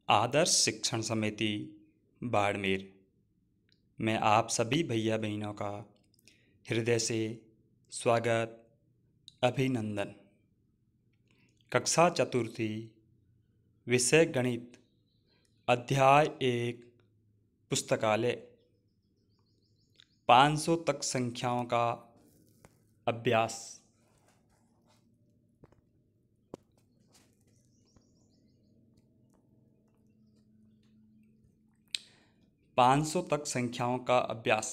आदर्श शिक्षण समिति बाड़मेर में आप सभी भैया बहनों का हृदय से स्वागत अभिनंदन। कक्षा चतुर्थी, विषय गणित, अध्याय 1, पुस्तकालय। 500 तक संख्याओं का अभ्यास। पाँच सौ तक संख्याओं का अभ्यास।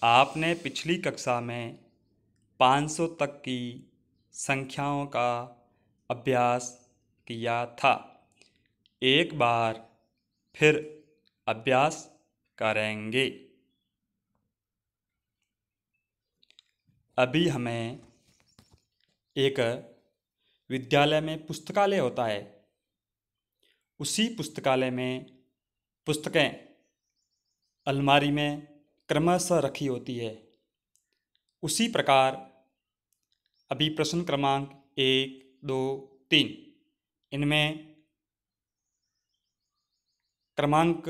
आपने पिछली कक्षा में 500 तक की संख्याओं का अभ्यास किया था। एक बार फिर अभ्यास करेंगे। अभी हमें एक विद्यालय में पुस्तकालय होता है, उसी पुस्तकालय में पुस्तकें अलमारी में क्रमशः रखी होती है। उसी प्रकार अभी प्रश्न क्रमांक 1, 2, 3 इनमें क्रमांक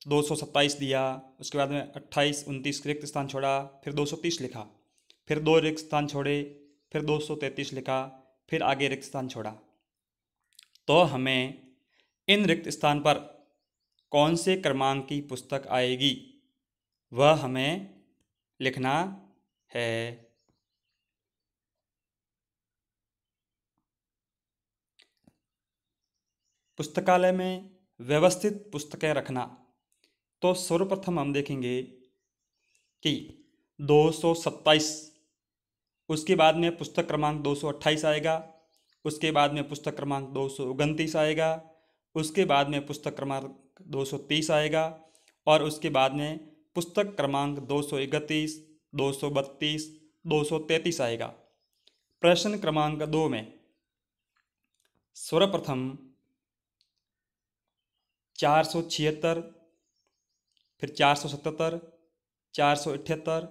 227 दिया, उसके बाद में 28, 29 रिक्त स्थान छोड़ा, फिर 230 लिखा, फिर 2 रिक्त स्थान छोड़े, फिर 233 लिखा, फिर आगे रिक्त स्थान छोड़ा। तो हमें इन रिक्त स्थान पर कौन से क्रमांक की पुस्तक आएगी वह हमें लिखना है। पुस्तकालय में व्यवस्थित पुस्तकें रखना। तो सर्वप्रथम हम देखेंगे कि 227, उसके बाद में पुस्तक क्रमांक 228 आएगा, उसके बाद में पुस्तक क्रमांक 229 आएगा, उसके बाद में पुस्तक क्रमांक 230 आएगा और उसके बाद में पुस्तक क्रमांक 231, 232, 233 आएगा। प्रश्न क्रमांक 2 में सर्वप्रथम 476, फिर 477, 478,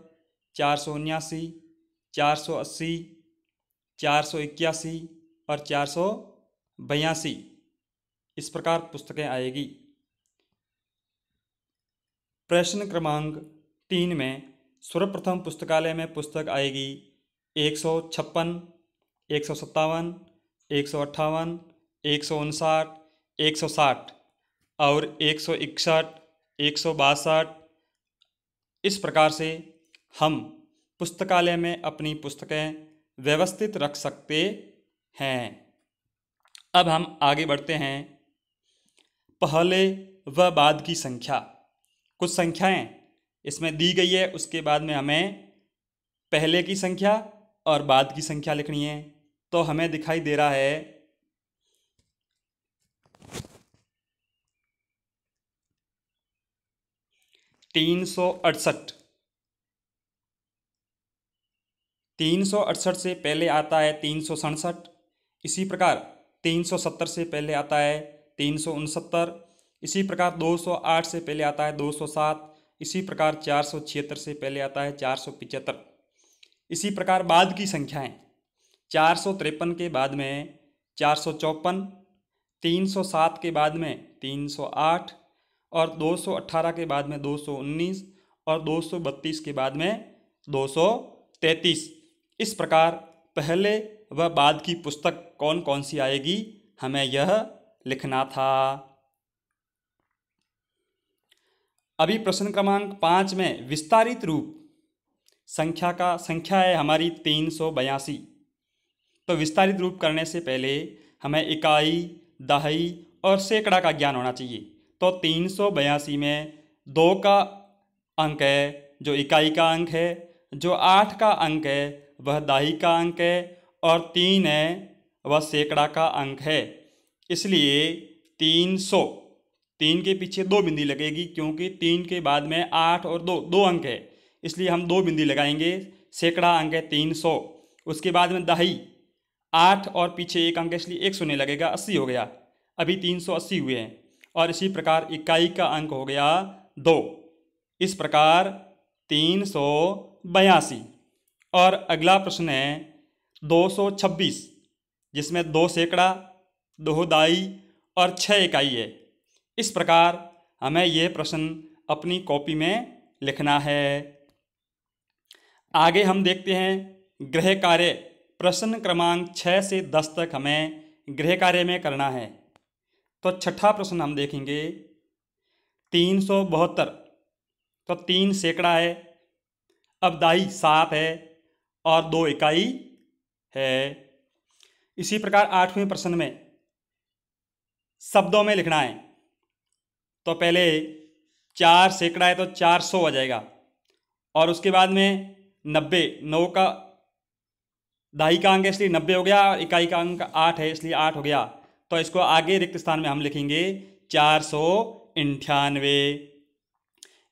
479, 480, 481 और 482 इस प्रकार पुस्तकें आएगी। प्रश्न क्रमांक 3 में सर्वप्रथम पुस्तकालय में पुस्तक आएगी 156, 157, 158, 159, 160 और 161, 162। इस प्रकार से हम पुस्तकालय में अपनी पुस्तकें व्यवस्थित रख सकते हैं। अब हम आगे बढ़ते हैं। पहले व बाद की संख्या। कुछ संख्याएं इसमें दी गई है, उसके बाद में हमें पहले की संख्या और बाद की संख्या लिखनी है। तो हमें दिखाई दे रहा है 368। 368 से पहले आता है 367। इसी प्रकार 370 से पहले आता है 369। इसी प्रकार 208 से पहले आता है 207। इसी प्रकार 476 से पहले आता है 475। इसी प्रकार बाद की संख्याएं 453 के बाद में 454, 307 के बाद में 308 और 218 के बाद में 219 और 232 के बाद में 233। इस प्रकार पहले व बाद की पुस्तक कौन कौन सी आएगी हमें यह लिखना था। अभी प्रश्न क्रमांक 5 में विस्तारित रूप संख्या है हमारी 382। तो विस्तारित रूप करने से पहले हमें इकाई, दहाई और सैकड़ा का ज्ञान होना चाहिए। तो 382 में 2 का अंक है जो इकाई का अंक है, जो 8 का अंक है वह दहाई का अंक है और 3 है वह सैकड़ा का अंक है। इसलिए 300, 3 के पीछे 2 बिंदी लगेगी क्योंकि 3 के बाद में 8 और 2 अंक है, इसलिए हम 2 बिंदी लगाएंगे। सैकड़ा अंक है 300। उसके बाद में दहाई 8 और पीछे 1 अंक है इसलिए 1 शून्य लगेगा, 80 हो गया। अभी 380 हुए हैं। और इसी प्रकार इकाई का अंक हो गया 2। इस प्रकार 382। और अगला प्रश्न है 226, जिसमें 2 सैकड़ा, 2 दहाई और 6 इकाई है। इस प्रकार हमें ये प्रश्न अपनी कॉपी में लिखना है। आगे हम देखते हैं गृह कार्य। प्रश्न क्रमांक 6 से 10 तक हमें गृह कार्य में करना है। तो छठा प्रश्न हम देखेंगे 372। तो 3 सैकड़ा है, अब दाई 7 है और 2 इकाई है। इसी प्रकार 8वें प्रश्न में शब्दों में लिखना है। तो पहले 4 सैकड़ा है तो 400 हो जाएगा, और उसके बाद में 90, 9 का दाई का अंक है इसलिए 90 हो गया, और इकाई का अंक 8 है इसलिए 8 हो गया। तो इसको आगे रिक्त स्थान में हम लिखेंगे 498।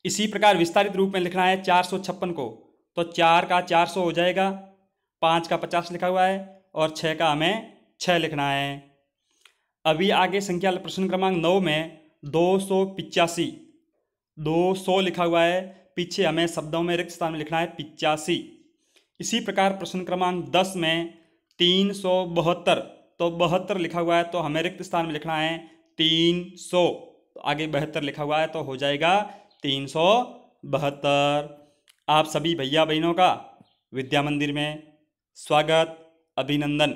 इसी प्रकार विस्तारित रूप में लिखना है 456 को। तो 4 का 400 हो जाएगा, 5 का 50 लिखा हुआ है और 6 का हमें 6 लिखना है। अभी आगे संख्या प्रश्न क्रमांक 9 में 285, 200 लिखा हुआ है, पीछे हमें शब्दों में रिक्त स्थान में लिखना है 85। इसी प्रकार प्रश्न क्रमांक 10 में 372, तो 72 लिखा हुआ है तो हमें रिक्त स्थान में लिखना है 300। तो आगे 72 लिखा हुआ है तो हो जाएगा 372। आप सभी भैया बहनों का विद्या मंदिर में स्वागत, अभिनंदन।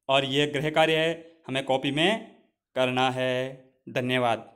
और ये गृह कार्य है, हमें कॉपी में करना है। धन्यवाद।